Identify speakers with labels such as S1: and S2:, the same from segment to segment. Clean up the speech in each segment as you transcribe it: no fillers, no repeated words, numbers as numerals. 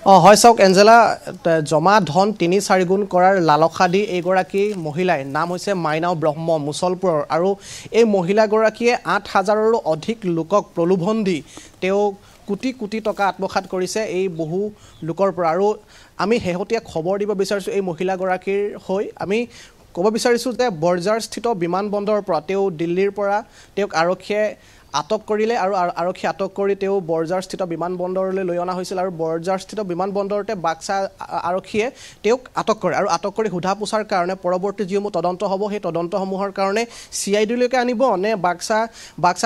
S1: হয় চাওক এঞ্জেলা জমা ধন ৩-৪ গুণ কৰাৰ লালসা দি এইগৰাকী মহিলাই নাম হৈছে মাইনাও ব্ৰহ্ম মুছলপুৰৰ আৰু এই মহিলাগৰাকীয়ে ৮,০০০ৰো অধিক লোকক প্ৰলোভন দি তেওঁ কোটি কোটি টকা আত্মসাৎ কৰিছে এই বহু লোকৰ পৰা আৰু আমি শেহতীয়া খবৰ দিব বিচাৰিছোঁ এই মহিলাগৰাকীৰ হৈ আমি ক'ব বিচাৰিছোঁ যে বৰঝাৰস্থিত বিমানবন্দৰৰ পৰা তেওঁ দিল্লীৰ পৰা তেওঁক আৰক্ষীয়ে আটক কৰিলে আৰু আৰক্ষী আটক কৰি তেওঁ বৰঝাৰস্থিত বিমানবন্দৰলৈ লৈ অনা হৈছিল আৰু বৰঝাৰস্থিত বিমানবন্দৰতে বাক্সা আৰক্ষীয়ে তেওঁক আটক কৰে আৰু আটক কৰি সোধা পোছাৰ কাৰণে পৰৱৰ্তী যিসমূহ তদন্ত হ'ব সেই তদন্তসমূহৰ কাৰণে CID-লৈকে আনিব নে বাক্সা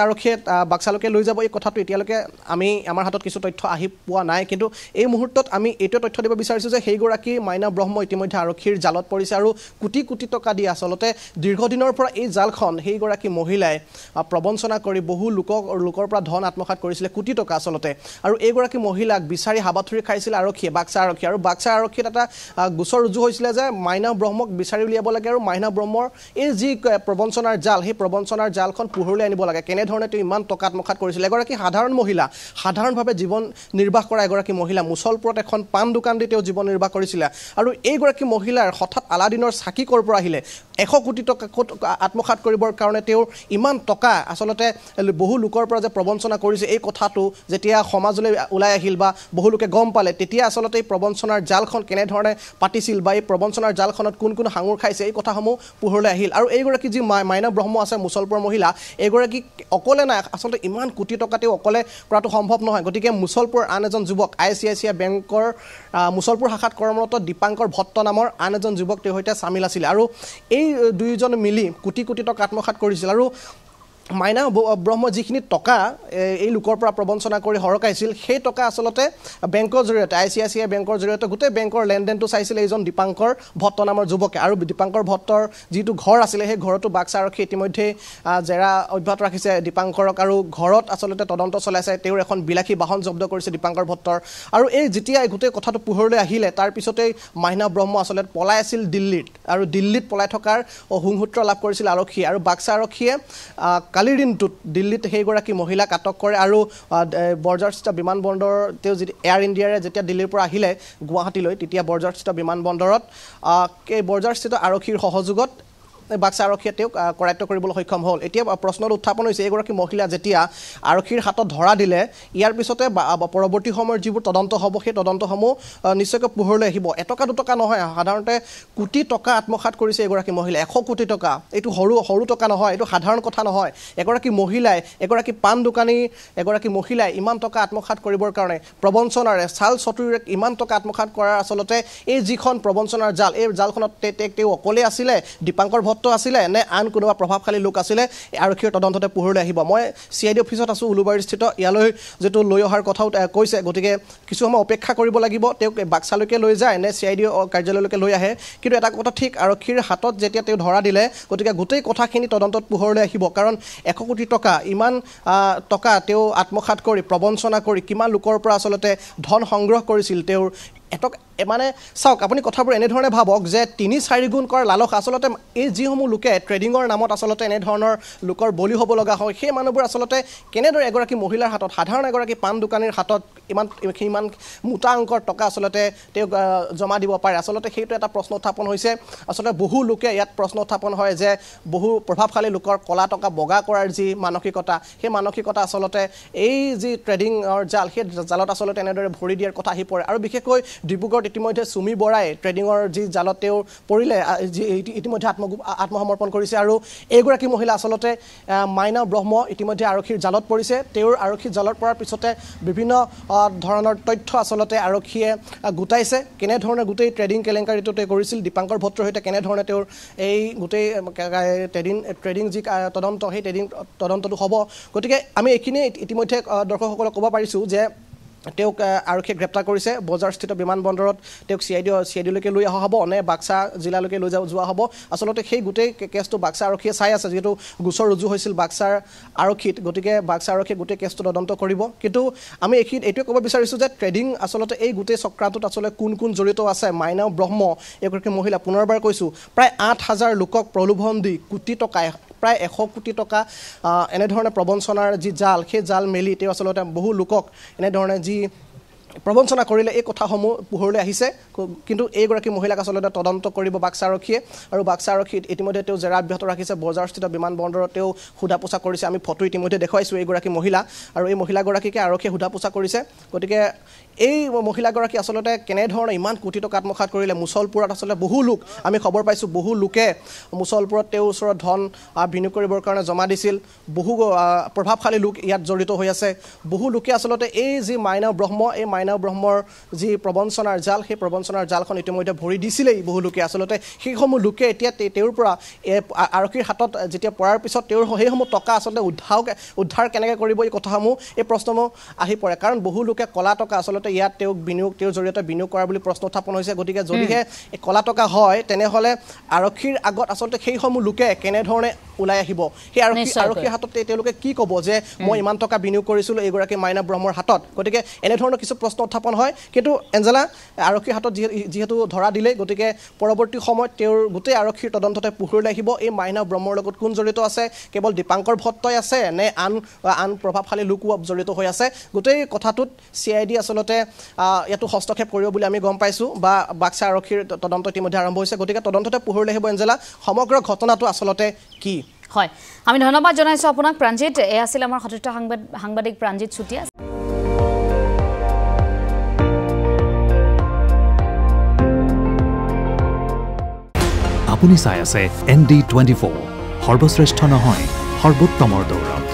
S1: আৰক্ষীয়ে বাক্সালৈকে লৈ যাব এই কথাটো এতিয়ালৈকে আমাৰ হাতত কিছু তথ্য আহি পোৱা নাই কিন্তু এই মুহূৰ্তত আমি এইটো তথ্য দিব বিচাৰিছোঁ যে সেইগৰাকী মাইনা ব্ৰহ্ম ইতিমধ্যে আৰক্ষীৰ জালত পৰিছে আৰু কোটি কোটি টকা দি আচলতে দীৰ্ঘদিনৰ পৰা এই জালখন সেইগৰাকী মহিলাই প্ৰবঞ্চনা কৰি বহু লোকৰ পৰা ধন আত্মসাৎ কৰিছিলে কোটি টকা আচলতে আৰু এইগৰাকী মহিলাক বিচাৰি হাবাথুৰি খাইছিল আৰক্ষীয়ে বাক্সা আৰক্ষী আৰু বাক্সা আৰক্ষীত এটা গোচৰ ৰুজু হৈছিলে যে মাইনা ব্ৰহ্মক বিচাৰি উলিয়াব লাগে আৰু মাইনা ব্ৰহ্মৰ এই যি প্ৰবঞ্চনাৰ জাল সেই প্ৰবঞ্চনাৰ জালখন পোহৰলৈ আনিব লাগে কেনেধৰণে তেওঁ ইমান টকা আত্মসাৎ কৰিছিলে এগৰাকী সাধাৰণ মহিলা সাধাৰণভাৱে জীৱন নিৰ্বাহ কৰা এগৰাকী মহিলা মুছলপুৰত এখন পাণ দোকান দি তেওঁ জীৱন নিৰ্বাহ কৰিছিলে আৰু এইগৰাকী মহিলাৰ হঠাৎ আলাদিনৰ চাকি ক'ৰ পৰা আহিলে 100 কোটি টকা আত্মসাৎ কৰিবৰ কাৰণে তেওঁৰ ইমান টকা আচলতে বহু লোকৰ পৰা যে প্ৰবঞ্চনা কৰিছে এই কথাটো যেতিয়া সমাজলৈ ওলাই আহিল বা বহু লোকে গম পালে তেতিয়া আচলতে এই প্ৰবঞ্চনাৰ জালখন কেনেধৰণে পাতিছিল বা এই প্ৰবঞ্চনাৰ জালখনত কোন কোন হাঙুৰ খাইছে এই কথাসমূহ পোহৰলৈ আহিল আৰু এইগৰাকী যি মাইনা ব্ৰহ্ম আছে মুছলপুৰৰ মহিলা এইগৰাকী অকলে নাই আচলতে ইমান কোটি টকা তেওঁ অকলে কৰাটো সম্ভৱ নহয় গতিকে মুছলপুৰৰ আন এজন যুৱক ICICI বেংকৰ মুছলপুৰ শাখাত কৰ্মৰত দীপাংকৰ ভট্ট নামৰ আন এজন যুৱক তেওঁৰ সৈতে চামিল আছিল আৰু এই দুয়োজন মিলি কোটি কোটি টকা আত্মসাৎ কৰিছিল আৰু মাইনা ব্ৰহ্ম যিখিনি টকা এই লোকৰ পৰা প্ৰবঞ্চনা কৰি হৰকাইছিল সেই টকা আচলতে বেংকৰ জৰিয়তে ICICI বেংকৰ জৰিয়তে গোটেই বেংকৰ লেনদেনটো চাইছিল এইজন দীপাংকৰ ভট্ট নামৰ যুৱকে আৰু দীপাংকৰ ভট্টৰ যিটো ঘৰ আছিলে সেই ঘৰতো বাক্সা আৰক্ষী ইতিমধ্যে জেৰা অব্যাহত ৰাখিছে দীপাংকৰক আৰু ঘৰত আচলতে তদন্ত চলাইছে তেওঁৰ এখন বিলাসী বাহন জব্দ কৰিছে দীপাংকৰ ভট্টৰ আৰু এই যেতিয়া গোটেই কথাটো পোহৰলৈ আহিলে তাৰ পিছতেই মাইনা ব্ৰহ্ম আচলতে পলাই আছিল দিল্লীত আৰু দিল্লীত পলাই থকাৰ সংসূত্ৰ লাভ কৰিছিল আৰক্ষী আৰু বাক্সা আৰক্ষীয়ে কালিৰ দিনটোত দিল্লীত সেইগৰাকী মহিলাক আটক কৰে আৰু বৰঝাৰস্থিত বিমানবন্দৰ তেওঁ এয়াৰ ইণ্ডিয়াৰে যেতিয়া দিল্লীৰ পৰা আহিলে গুৱাহাটীলৈ তেতিয়া বৰঝাৰস্থিত বিমানবন্দৰত এই বৰঝাৰস্থিত আৰক্ষীৰ সহযোগত বাক্সা আৰক্ষীয়ে তেওঁক কৰায়ত্ব কৰিবলৈ সক্ষম হ'ল এতিয়া প্ৰশ্নটো উত্থাপন হৈছে এইগৰাকী মহিলা যেতিয়া আৰক্ষীৰ হাতত ধৰা দিলে ইয়াৰ পিছতে পৰৱৰ্তী সময়ৰ যিবোৰ তদন্ত হ'ব সেই তদন্তসমূহ নিশ্চয়কৈ পোহৰলৈ আহিব এটকা দুটকা নহয় সাধাৰণতে কোটি টকা আত্মসাৎ কৰিছে এগৰাকী মহিলাই 100 কোটি টকা এইটো সৰু টকা নহয় এইটো সাধাৰণ কথা নহয় এগৰাকী মহিলাই এগৰাকী পাণ দোকানী এগৰাকী মহিলাই ইমান টকা আত্মসাৎ কৰিবৰ কাৰণে প্ৰবঞ্চনাৰে চাল চতুৰে ইমান টকা আত্মসাৎ কৰাৰ আচলতে এই যিখন প্ৰবঞ্চনাৰ জাল এই জালখনত তেওঁ অকলে আছিলে দীপাংকৰ ভট্ট আছিলে নে আন কোনোবা প্ৰভাৱশালী লোক আছিলে আৰক্ষীৰ তদন্ততে পোহৰলৈ আহিব মই CID অফিচত আছোঁ উলুবাৰীস্থিত ইয়ালৈ যেটো লৈ অহাৰ কথাও কৈছে গতিকে কিছু সময় অপেক্ষা কৰিব লাগিব তেওঁক বাক্সালৈকে লৈ যায় নে CID কাৰ্যালয়লৈকে লৈ আহে কিন্তু এটা কথা ঠিক আৰক্ষীৰ হাতত যেতিয়া তেওঁ ধৰা দিলে গতিকে গোটেই কথাখিনি তদন্তত পোহৰলৈ আহিব কাৰণ 100 কোটি টকা ইমান টকা তেওঁ আত্মসাৎ কৰি প্ৰবঞ্চনা কৰি কিমান লোকৰ পৰা আচলতে ধন সংগ্ৰহ কৰিছিল তেওঁৰ মানে চাওক আপুনি কথাবোৰ এনেধৰণে ভাবক যে 3-4 গুণ কৰাৰ লালস আচলতে এই যিসমূহ লোকে ট্ৰেডিঙৰ নামত আচলতে এনেধৰণৰ লোকৰ বলি হ'ব লগা হয় সেই মানুহবোৰ আচলতে কেনেদৰে এগৰাকী মহিলাৰ হাতত সাধাৰণ এগৰাকী পাণ দোকানীৰ হাতত ইমান মোটা অংকৰ টকা আচলতে তেওঁক জমা দিব পাৰে আচলতে সেইটো এটা প্ৰশ্ন উত্থাপন হৈছে আচলতে বহু লোকে ইয়াত প্ৰশ্ন উত্থাপন হয় যে বহু প্ৰভাৱশালী লোকৰ কলা টকা বগা কৰাৰ যি মানসিকতা সেই মানসিকতা আচলতে এই যি ট্ৰেডিঙৰ জাল সেই জালত আচলতে এনেদৰে ভৰি দিয়াৰ কথা আহি পৰে আৰু বিশেষকৈ ডিব্ৰুগড়ত ইতিমধ্যে সুমি বৰাই ট্ৰেডিঙৰ যি জালত তেওঁ পৰিলে ইতিমধ্যে আত্মসমৰ্পণ কৰিছে আৰু এইগৰাকী মহিলা আচলতে মাইনা ব্ৰহ্ম ইতিমধ্যে আৰক্ষীৰ জালত পৰিছে তেওঁৰ আৰক্ষীৰ জালত পৰাৰ পিছতে বিভিন্ন ধৰণৰ তথ্য আচলতে আৰক্ষীয়ে গোটাইছে কেনেধৰণে গোটেই ট্ৰেডিং কেলেংকাৰীটো তেওঁ কৰিছিল দীপাংকৰ ভট্টৰ সৈতে কেনেধৰণে তেওঁৰ এই গোটেই ট্ৰেডিং যি তদন্ত সেই ট্ৰেডিং তদন্তটো হ'ব গতিকে আমি এইখিনি ইতিমধ্যে দৰ্শকসকলক ক'ব পাৰিছোঁ যে তেওঁক আৰক্ষীয়ে গ্ৰেপ্তাৰ কৰিছে বজাৰস্থিত বিমানবন্দৰত তেওঁক CID-লৈকে লৈ অহা হ'ব নে বাক্সা জিলালৈকে লৈ যোৱা হ'ব আচলতে সেই গোটেই কেছটো বাক্সা আৰক্ষীয়ে চাই আছে যিহেতু গোচৰ ৰুজু হৈছিল বাক্সাৰ আৰক্ষীত গতিকে বাক্সা আৰক্ষীয়ে গোটেই কেছটো তদন্ত কৰিব কিন্তু আমি এইটোৱে ক'ব বিচাৰিছোঁ যে ট্ৰেডিং আচলতে এই গোটেই চক্ৰান্তত আচলতে কোন জড়িত আছে মাইনা ব্ৰহ্ম এগৰাকী মহিলা পুনৰবাৰ কৈছোঁ প্ৰায় 8,000 লোকক প্ৰলোভন দি কোটি টকা প্ৰায় 100 কোটি টকা এনেধৰণে প্ৰবঞ্চনাৰ যি জাল সেই জাল মেলি তেওঁ আচলতে বহু লোকক এনেধৰণে যি প্ৰবঞ্চনা কৰিলে এই কথাসমূহ পোহৰলৈ আহিছে কিন্তু এইগৰাকী মহিলাক আচলতে তদন্ত কৰিব বাক্সা আৰক্ষীয়ে আৰু বাক্সা আৰক্ষী ইতিমধ্যে তেওঁ জেৰা অব্যাহত ৰাখিছে বজাৰস্থিত বিমানবন্দৰত তেওঁ সোধা পোছা কৰিছে আমি ফটো ইতিমধ্যে দেখুৱাইছোঁ এইগৰাকী মহিলা আৰু এই মহিলাগৰাকীকে আৰক্ষীয়ে সোধা পোছা কৰিছে গতিকে এই মহিলাগৰাকী আচলতে কেনেধৰণে ইমান কোটি টকা আত্মসাৎ কৰিলে মুছলপুৰত আচলতে বহু লোক আমি খবৰ পাইছোঁ বহু লোকে মুছলপুৰত তেওঁৰ ওচৰত ধন বিনিয়োগ কৰিবৰ কাৰণে জমা দিছিল বহু প্ৰভাৱশালী লোক ইয়াত জড়িত হৈ আছে বহু লোকে আচলতে এই যি মাইনাও ব্ৰহ্ম এই মাইনাও ব্ৰহ্মৰ যি প্ৰবঞ্চনাৰ জাল সেই প্ৰবঞ্চনাৰ জালখন ইতিমধ্যে ভৰি দিছিলেই বহু লোকে আচলতে সেইসমূহ লোকে এতিয়া তেওঁৰ পৰা আৰক্ষীৰ হাতত যেতিয়া পৰাৰ পিছত তেওঁৰ সেইসমূহ টকা আচলতে উদ্ধাৰ কেনেকৈ কৰিব এই কথাসমূহ এই প্ৰশ্নসমূহ আহি পৰে কাৰণ বহু লোকে কলা টকা আচলতে ইয়াত তেওঁৰ জৰিয়তে বিনিয়োগ কৰা বুলি প্ৰশ্ন উত্থাপন হৈছে গতিকে যদিহে এই কলা টকা হয় তেনেহ'লে আৰক্ষীৰ আগত আচলতে সেইসমূহ লোকে কেনেধৰণে ওলাই আহিব সেই আৰক্ষীৰ হাতত তেওঁলোকে কি ক'ব যে মই ইমান টকা বিনিয়োগ কৰিছিলোঁ এইগৰাকী মাইনা ব্ৰহ্মৰ হাতত গতিকে এনেধৰণৰ কিছু প্ৰশ্ন উত্থাপন হয় কিন্তু এঞ্জেলা আৰক্ষীৰ হাতত যিহেতু ধৰা দিলে গতিকে পৰৱৰ্তী সময়ত তেওঁৰ গোটেই আৰক্ষীৰ তদন্ততে পোহৰলৈ আহিব এই মাইনা ব্ৰহ্মৰ লগত কোন জড়িত আছে কেৱল দীপাংকৰ ভট্টই আছে নে আন প্ৰভাৱশালী লোকো জড়িত হৈ আছে গোটেই কথাটোত CID আচলতে ইয়াতো হস্তক্ষেপ কৰিব বুলি আমি গম পাইছোঁ বা বাক্সা আৰক্ষীৰ তদন্ত ইতিমধ্যে আৰম্ভ হৈছে গতিকে তদন্ততে পোহৰলৈ আহিব এঞ্জেলা সমগ্ৰ ঘটনাটো আচলতে কি
S2: হয় আমি ধন্যবাদ জনাইছোঁ আপোনাক প্ৰাঞ্জিত এ আছিল আমাৰ সতীৰ্থ সাংবাদিক প্ৰাঞ্জিত চুতীয়া
S3: আপুনি চাই আছে ND24 সৰ্বশ্ৰেষ্ঠ নহয় সৰ্বোত্তমৰ দৌৰ